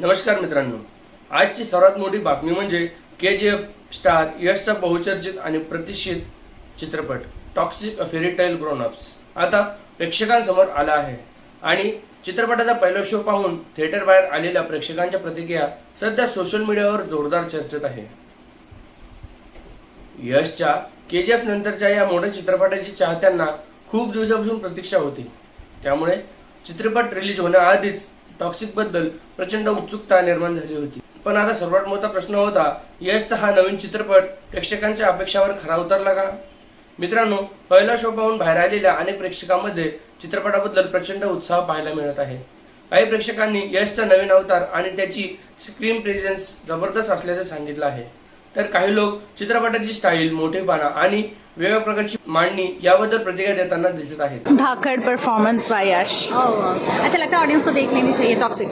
नमस्कार मित्रांनो, आजची सर्वात मोठी बातमी म्हणजे KGF स्टार यशचा बहुचर्चित आणि प्रतिष्ठित चित्रपट टॉक्सिक अ फेरी टेल ग्रोन अप्स आता प्रेक्षकांसमोर आला आहे आणि चित्रपटाचा पहिला शो पाहून थिएटर बाहेर आलेल्या प्रेक्षकांच्या प्रतिक्रिया सध्या सोशल मीडियावर जोरदार चर्चेत आहे. यशच्या KGF नंतरच्या या मोठ्या चित्रपटाची चाहत्यांना खूप दिवसापासून प्रतीक्षा होती. त्यामुळे चित्रपट रिलीज होण्याआधीच टॉक्सिक बद्दल प्रचंड उत्सुकता निर्माण झाली होती. पण आता सर्वात मोठा प्रश्न होता, यशचा हा नवीन चित्रपट प्रेक्षकांच्या अपेक्षावर खरा उतरला का? मित्रांनो, पहिला शो पाहून बाहेर आलेल्या अनेक प्रेक्षकांमध्ये चित्रपटाबद्दल प्रचंड उत्साह पाहायला मिळत आहे. काही प्रेक्षकांनी यशचा नवीन अवतार आणि त्याची स्क्रीन प्रेझेन्स जबरदस्त असल्याचे सांगितलं आहे, तर काही लोक चित्रपटाची स्टाईल, मोठेपणा आणि वेगळ्या प्रकारची मांडणी याबद्दल प्रतिक्रिया देताना दिसत आहेत. धाकड़ परफॉर्मेंस बाय यश. अच्छा लगता है ऑडियंस को देख लेनी चाहिए टॉक्सिक.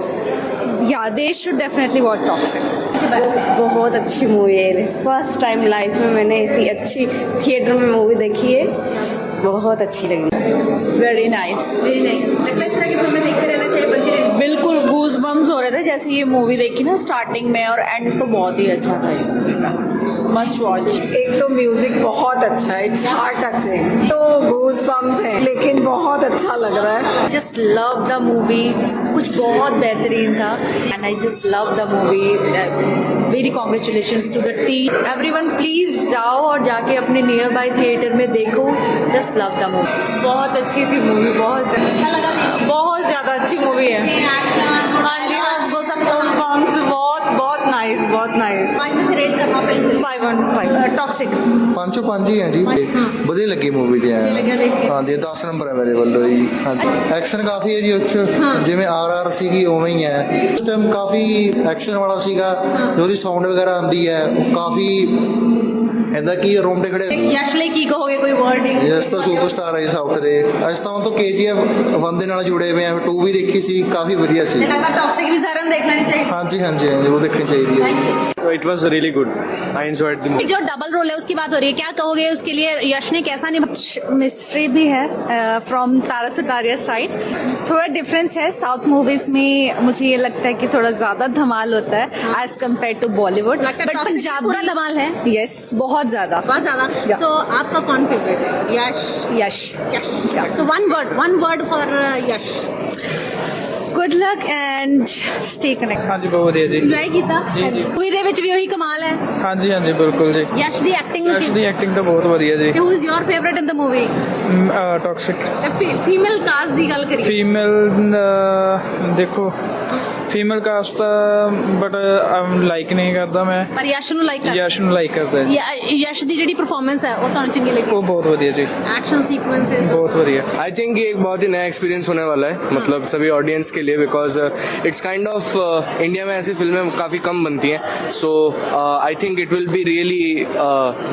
या they should definitely watch toxic. बहुत अच्छी मूवी है. फर्स्ट टाइम लाइफ में मैंने ऐसी अच्छी थिएटर में मूवी देखी है. बहुत अच्छी लगी. Very nice. लगता है इस तरह की फिल्में देखते रहना चाहिए, बनती रहनी. बिल्कुल गूज बम्स हो रहे थे जैसे ये मूवी देखी ना स्टार्टिंग में, और एंड तो बहुत ही अच्छा था. Must watch. एक तो म्यूजिक बहुत अच्छा है, इट्स हार्ट टचिंग. तो गूज बम्स है लेकिन बहुत अच्छा लग रहा है. Just love the movie. कुछ बहुत बेहतरीन था and I just love the movie. Very congratulations to the team. Everyone please जाओ और जाके अपने नियर बाय थिएटर में देखो. Just love the movie. बहुत अच्छी थी मूवी. अच्छा लगा देख के. बहुत ज्यादा अच्छी मूवी है. एक्शन वो सब बम्स बहुत नाइस, बहुत नाइस. 5 में से रेट करना फिल्म 5/5. टॉक्सिक. ਪੰਜੋ ਪੰਜ ਹੀ ਹੈ ਜੀ. ਵਧੀਆ ਲੱਗੀ ਮੂਵੀ ਤੇ ਲੱਗਿਆ ਦੇਖ ਕੇ. ਹਾਂ ਜੀ 10 ਨੰਬਰ ਹੈ ਮੇਰੇ ਵੱਲੋਂ ਜੀ. ਹਾਂਜੀ ਐਕਸ਼ਨ ਕਾਫੀ ਹੈ ਜੀ ਉਹ 'ਚ, ਜਿਵੇਂ RR ਸੀਗੀ ਉਵੇਂ ਹੀ ਹੈ. ਉਸ ਟਾਈਮ ਕਾਫੀ ਐਕਸ਼ਨ ਵਾਲਾ ਸੀਗਾ. ਜੋ ਉਹਦੀ ਸਾਊਂਡ ਵਗੈਰਾ ਆਉਂਦੀ ਹੈ ਉਹ ਕਾਫੀ ਐਦਾਂ ਕੀ ਰੋਂਗਟੇ ਖੜੇ. यश ਲਈ ਕੀ ਕਹੋਗੇ, ਕੋਈ ਵਰਡਿੰਗ? ਯਸ ਤਾਂ ਸੁਪਰਸਟਾਰ ਹੈ ਜੀ ਸਾਊਥ ਦੇ. ਅਸੀਂ ਤਾਂ ਉਹ ਤੋਂ KGF 1 ਦੇ ਨਾਲ ਜੁੜੇ ਹੋਏ ਆ. 2 ਵੀ ਦੇਖੀ ਸੀ, ਕਾਫੀ ਵਧੀਆ ਸੀ. लगता टॉक्सिक भी सारन देख लेनी चाहिए. ਹਾਂਜੀ ਹਾਂਜੀ ਹਾਂਜੀ, ਉਹ ਦੇਖਣੀ ਚਾਹੀਦੀ ਹੈ. Thank you. It was really good. I enjoyed the movie. जो डबल रोल है उसकी बात हो रही है, क्या कहोगे उसके लिए? यश ने कैसा निभाया? मिस्ट्री भी है फ्रॉम तारा सुतारिया साइड. थोड़ा डिफरेंस है. साउथ मूवीज में मुझे ये लगता है कि थोड़ा ज्यादा धमाल होता है एज कम्पेयर टू बॉलीवुड. लगता है बट Toxic पंजाब पूरा धमाल है. यस, बहुत ज्यादा. बहुत ज्यादा. सो आपका कौन फेवरेट है? Yash. Yash. Yash. So one word for Yash. Good luck and stay connect. ਹਾਂਜੀ ਬਹੁਤ ਵਧੀਆ ਜੀ. ਇੰਜੋਏ ਕੀਤਾ. मूवी ਦੇ ਵਿੱਚ ਵੀ ਉਹੀ ਕਮਾਲ ਹੈ. ਹਾਂਜੀ ਹਾਂਜੀ ਬਿਲਕੁਲ ਜੀ. यश ਦੀ ਐਕਟਿੰਗ ਯਸ਼ ਦੀ ਐਕਟਿੰਗ ਤਾਂ ਬਹੁਤ ਵਧੀਆ ਜੀ. who is your favorite in the movie? Toxic female cast ਦੀ ਗੱਲ ਕਰੀਏ. ਫੀਮੇਲ ਦੇਖੋ ਫੀਮੇਲ ਕਾਸਟ ਬਟ ਲਾਈਕ ਨਹੀਂ ਕਰਦਾ ਮੈਂ. ਪਰ ਯਸ਼ ਨੂੰ ਲਾਈਕ ਕਰ. ਯਸ਼ ਨੂੰ ਲਾਈਕ ਕਰਦਾ ਜੀ. यश ਦੀ ਜਿਹੜੀ परफॉर्मेंस है वो ਤੁਹਾਨੂੰ ਚੰਗੀ ਲੱਗੀ? ਉਹ ਬਹੁਤ ਵਧੀਆ ਜੀ, एक्शन सीक्वेंसेस. बहुत बढ़िया. आई थिंक ये एक बहुत ही नया एक्सपीरियंस होने वाला है, मतलब सभी ऑडियंस के लिए, because it's kind of India में ऐसी फिल्में काफ़ी कम बनती हैं. So I think it will be really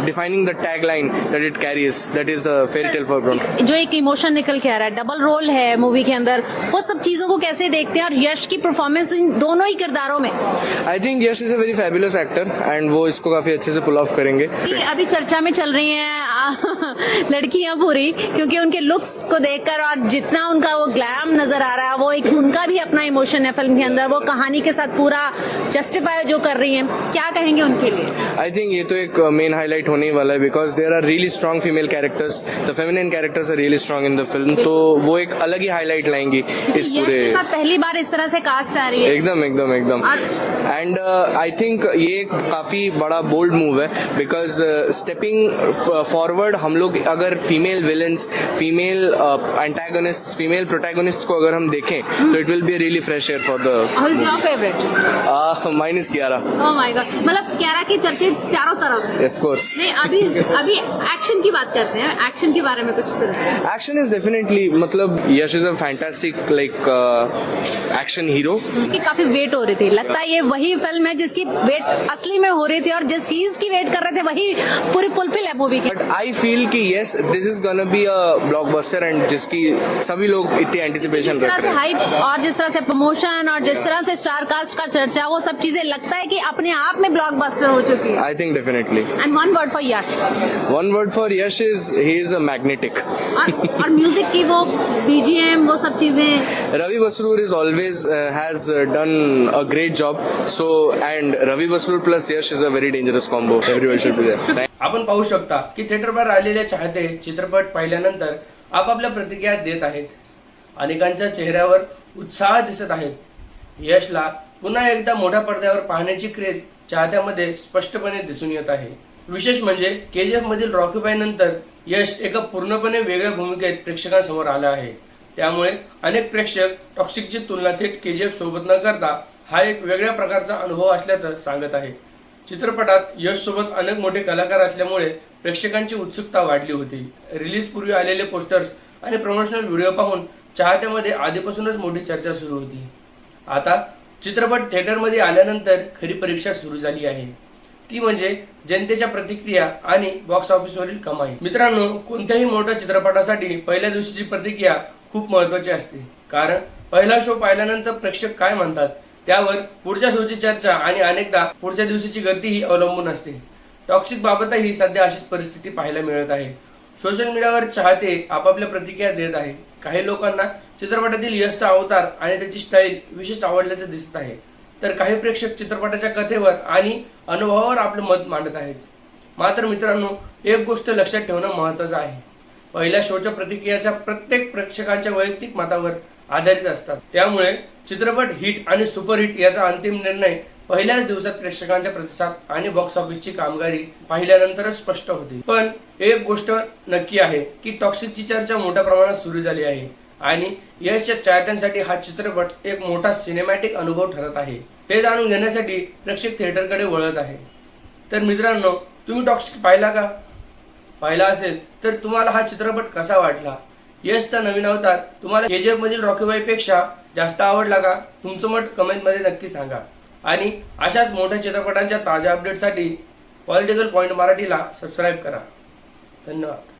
defining the tag line that it carries, that is the fairy tale for grown. जो एक इमोशन निकल के आ रहा है, डबल रोल है मूवी के अंदर, वो सब चीजों को कैसे देखते हैं? और यश की परफॉर्मेंस इन दोनों ही किरदारों में. I think Yash is a very fabulous actor end वो इसको काफ़ी अच्छे से पुल ऑफ करेंगे. अभी चर्चा में चल रही हैं लड़कियां पूरी, क्योंकि उनके लुक्स को देखकर और जितना उनका वो ग्लैम नजर आ रहा है, वो एक उनका भी अपना इमोशन है फिल्म के अंदर. वो कहानी के साथ पूरा जस्टिफाई जो कर रही हैं, क्या कहेंगे उनके लिए? आई थिंक ये तो एक मेन हाईलाइट होने ही वाला है, because there are really strong female characters. The feminine characters are really strong in the film, तो वो एक अलग ही हाईलाइट लाएंगी इस यश पूरे. के साथ पहली बार इस तरह से कास्ट आ रही है. एकदम एकदम एकदम. एंड आई थिंक ये काफ़ी बड़ा बोल्ड मूव है, बिकॉज स्टेपिंग फॉरवर्ड हम लोग अगर female villains, female antagonist, female protagonist को अगर हम देखें तो it will be really fresh air for the. Who is your favorite? Mine is Kiara. Oh my god. मतलब कियारा की चर्चे चारों तरफ. Of course. नहीं, अभी एक्शन की बात करते हैं. एक्शन के बारे में कुछ बताइए. एक्शन इज डेफिनेटली, मतलब Yash is a fantastic like action hero. की काफी वेट हो रही थी. लगता है ये वही फिल्म है जिसकी वेट असली में हो रही थी, और जिस चीज की वेट कर रहे थे वही पूरी फुलफिल है मूवी की. बट आई फील कि yes this is gonna be a blockbuster, end जिसकी सभी लोग इतनी एंटिसिपेशन जिस तरह रख से रहे हैं. हाइप और जिस तरह से प्रमोशन और जिस तरह से स्टार कास्ट का चर्चा, वो सब चीजें लगता है कि अपने आप में ब्लॉकबस्टर हो चुकी है. I think definitely. End one word for Yash. One word for Yash is he is a magnetic. और म्यूजिक की वो BGM वो सब चीजें. Ravi Basroor is always has done a great job. So, and Ravi Basrur plus Yash is a very dangerous combo. Everyone should be there. आपण पाहू शकता की theatre बाहेर आलेले चाहते चित्रपट पाहिल्यानंतर आपापल्या प्रतिक्रिया देत आहेत. अनेकांच्या चेहऱ्यावर उत्साह दिसत आहेत. यशला पुन्हा एकदा मोठ्या पडद्यावर पाहण्याची क्रेज चाहत्यामध्ये स्पष्टपणे दिसून येत आहे. विशेष म्हणजे केजीएफ मधील रॉकी बाई नंतर यश एका पूर्णपणे वेगळ्या भूमिकेत प्रेक्षकांसमोर आला आहे. त्यामुळे अनेक प्रेक्षक टॉक्सिकची तुलना थेट केजीएफ सोबत न करता हा एक वेगळ्या प्रकारचा अनुभव असल्याचं सांगत आहे. चित्रपटात यश सोबत अनेक मोठे कलाकार असल्यामुळे प्रेक्षकांची उत्सुकता वाढली होती. रिलीज पूर्वी आलेले पोस्टर्स आणि प्रमोशनल व्हिडिओ पाहून चाहत्यामध्ये आधीपासूनच मोठी चर्चा सुरू होती. आता चित्रपट थिएटरमध्ये आल्यानंतर खरी परीक्षा सुरू झाली आहे. ती म्हणजे जनतेच्या प्रतिक्रिया आणि बॉक्स ऑफिसवरील कमाई. मित्रांनो, कोणत्याही मोठ्या चित्रपटासाठी पहिल्या दिवशीची प्रतिक्रिया खूप महत्त्वाची असते. कारण पहिला शो पाहिल्यानंतर प्रेक्षक काय म्हणतात त्यावर पुढच्या शोची चर्चा आणि अनेकदा पुढच्या दिवशीची गतीही अवलंबून असते. टॉक्सिक बाबतही सध्या अशीच परिस्थिती पाहायला मिळत आहे. सोशल मीडियावर चाहते आपापल्या प्रतिक्रिया देत आहे. काही लोकांना चित्रपटातील यशचा अवतार आणि त्याची स्टाईल विशेष आवडल्याचं दिसत आहे, तर काही प्रेक्षक चित्रपटाच्या कथेवर आणि अनुभवावर आपलं मत मांडत आहेत. मात्र मित्रांनो, एक गोष्ट लक्षात ठेवणं महत्त्वाचं आहे. पहिल्या शोच्या प्रतिक्रियाच्या प्रत्येक प्रेक्षकांच्या वैयक्तिक मतावर आधारित असतात. त्यामुळे चित्रपट हिट आणि सुपरहिट याचा अंतिम निर्णय पहिल्याच दिवसात प्रेक्षकांच्या प्रतिसाद आणि बॉक्स ऑफिसची कामगिरी पाहिल्यानंतरच स्पष्ट होते. पण एक गोष्ट नक्की आहे की टॉक्सिकची चर्चा मोठ्या प्रमाणात सुरू झाली आहे आणि यशच्या चाहत्यांसाठी हा चित्रपट एक मोठा सिनेमॅटिक अनुभव ठरत आहे. हे जाणून घेण्यासाठी प्रेक्षक थिएटरकडे वळत आहे. तर मित्रांनो, तुम्ही टॉक्सिक पाहिला असेल तर तुम्हाला हा चित्रपट कसा वाटला? यशचा नवीन अवतार तुम्हाला केजीएफ मधील रॉकी बाई पेक्षा जास्त आवडला का? तुमचं मत कमेंटमध्ये नक्की सांगा. आणि अशाच मोठ्या चित्रपटांच्या ताज्या अपडेटसाठी पॉलिटिकल पॉइंट मराठीला सबस्क्राईब करा. धन्यवाद.